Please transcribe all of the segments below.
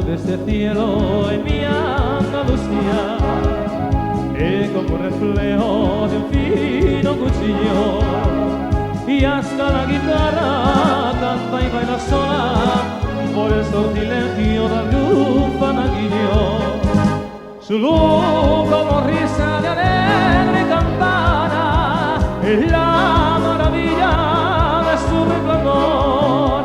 Desde el cielo en mi Andalucía es como un reflejo de un fino cuchillo, y hasta la guitarra canta y baila sola por el sortilegio de algún fanaguillo. Su luz como risa de alegre campana es la maravilla de su resplandor.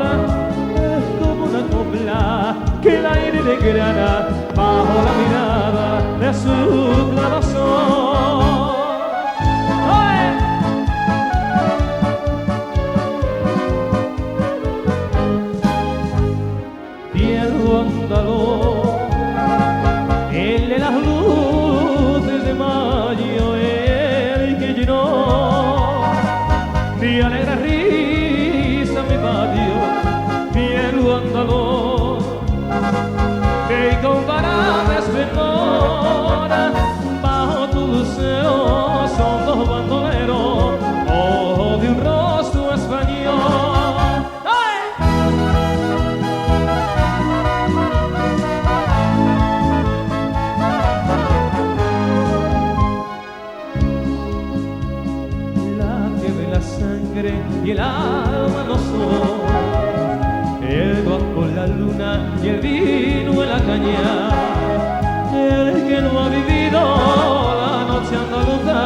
Es como una copla que el aire degrana bajo la mirada de su clavazón. Cielo andaluz, el de las luces de mayo, el que llenó de alegre risa mi patio. Cielo andaluz, que con paradas perdona, bajo tu lucero son dos bandoleros, ojos de un rostro español. ¡Ay! La tierra y la sangre y el alma no son, el bajo la luna y el vino en la caña. El que no ha vivido la noche andaluza,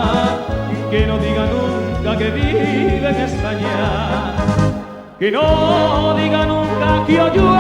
que no diga nunca que vive en España, que no diga nunca que oyó